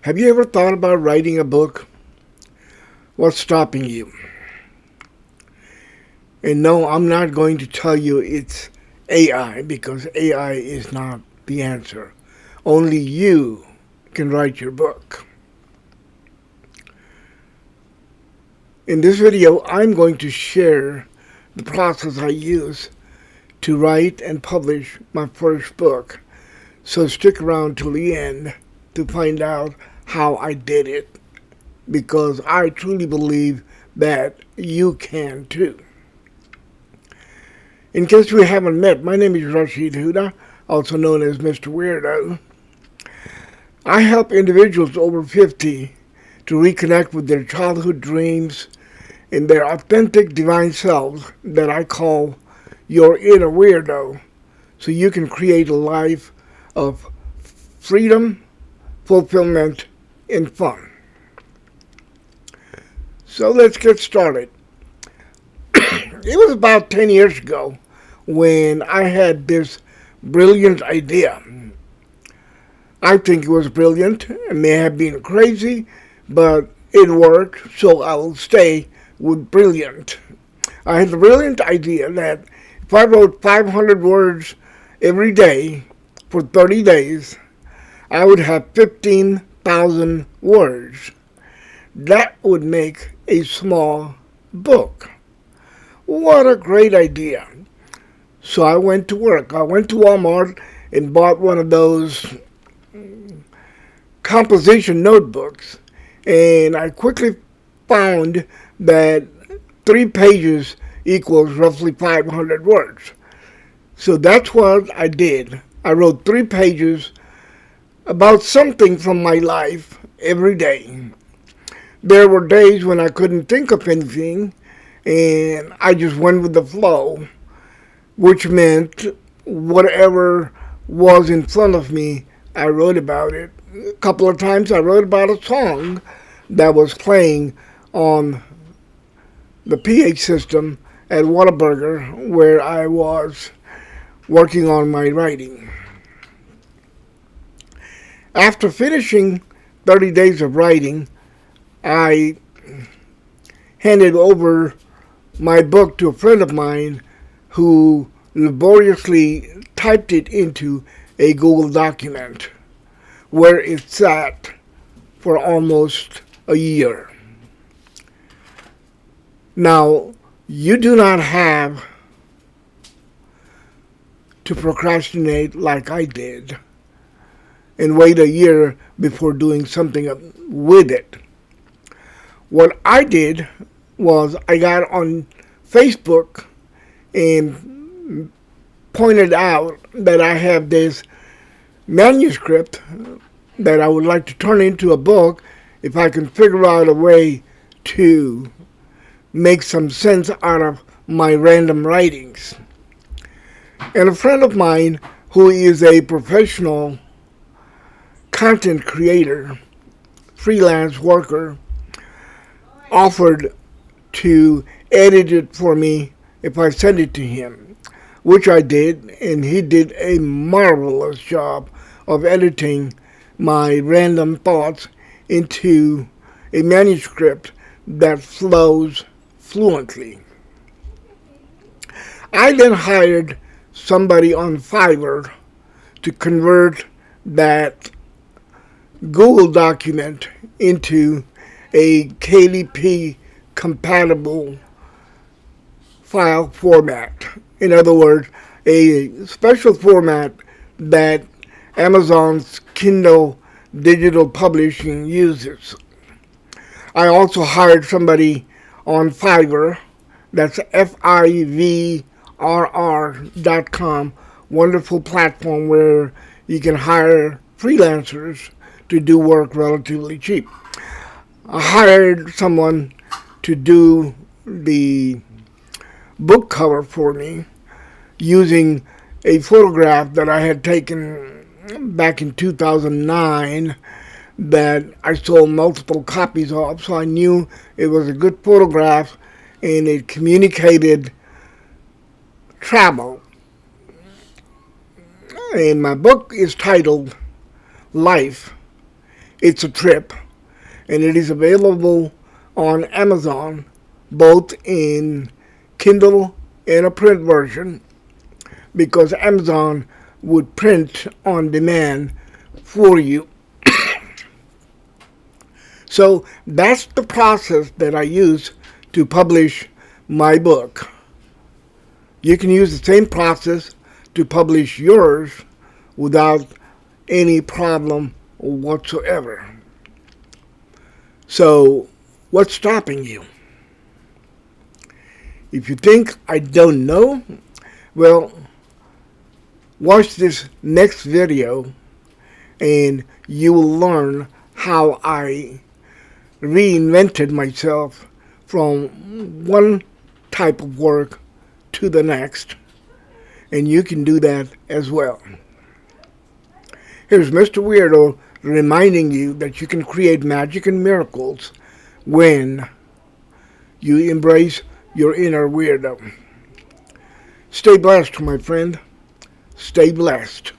Have you ever thought about writing a book? What's stopping you? And no, I'm not going to tell you it's AI because AI is not the answer. Only you can write your book. In this video, I'm going to share the process I use to write and publish my first book. So stick around till the end to find out how I did it because I truly believe that you can too. In case we haven't met, my name is Rashid Huda, also known as Mister Weirdo. I help individuals over 50 to reconnect with their childhood dreams and their authentic divine selves that I call your inner weirdo, so you can create a life of freedom, fulfillment, and fun. So let's get started. It was about 10 years ago when I had this brilliant idea. I think it was brilliant. It may have been crazy, but it worked, so I will stay with brilliant. I had the brilliant idea that if I wrote 500 words every day for 30 days, I would have 15,000 words. That would make a small book. What a great idea. So I went to work. I went to Walmart and bought one of those composition notebooks, and I quickly found that 3 pages equals roughly 500 words. So that's what I did. I wrote 3 pages about something from my life every day. There were days when I couldn't think of anything, and I just went with the flow, which meant whatever was in front of me, I wrote about it. A couple of times I wrote about a song that was playing on the PH system at Whataburger where I was working on my writing. After finishing 30 days of writing, I handed over my book to a friend of mine who laboriously typed it into a Google document where it sat for almost a year. Now, you do not have to procrastinate like I did and wait a year before doing something with it. What I did was I got on Facebook and pointed out that I have this manuscript that I would like to turn into a book if I can figure out a way to make some sense out of my random writings. And a friend of mine who is a professional content creator, freelance worker, offered to edit it for me if I sent it to him, which I did, and he did a marvelous job of editing my random thoughts into a manuscript that flows fluently. I then hired somebody on Fiverr to convert that Google document into a KDP compatible file format. In other words, a special format that Amazon's Kindle digital publishing uses. I also hired somebody on Fiverr, that's FIVRR.com, wonderful platform where you can hire freelancers to do work relatively cheap. I hired someone to do the book cover for me using a photograph that I had taken back in 2009 that I sold multiple copies of, so I knew it was a good photograph and it communicated travel. And my book is titled Life It's a trip, and it is available on Amazon, both in Kindle and a print version, because Amazon would print on demand for you. So that's the process that I use to publish my book. You can use the same process to publish yours without any problem whatsoever. So, what's stopping you? If you think I don't know, well, watch this next video and you will learn how I reinvented myself from one type of work to the next, and you can do that as well. Here's Mister Weirdo reminding you that you can create magic and miracles when you embrace your inner weirdo. Stay blessed, my friend. Stay blessed.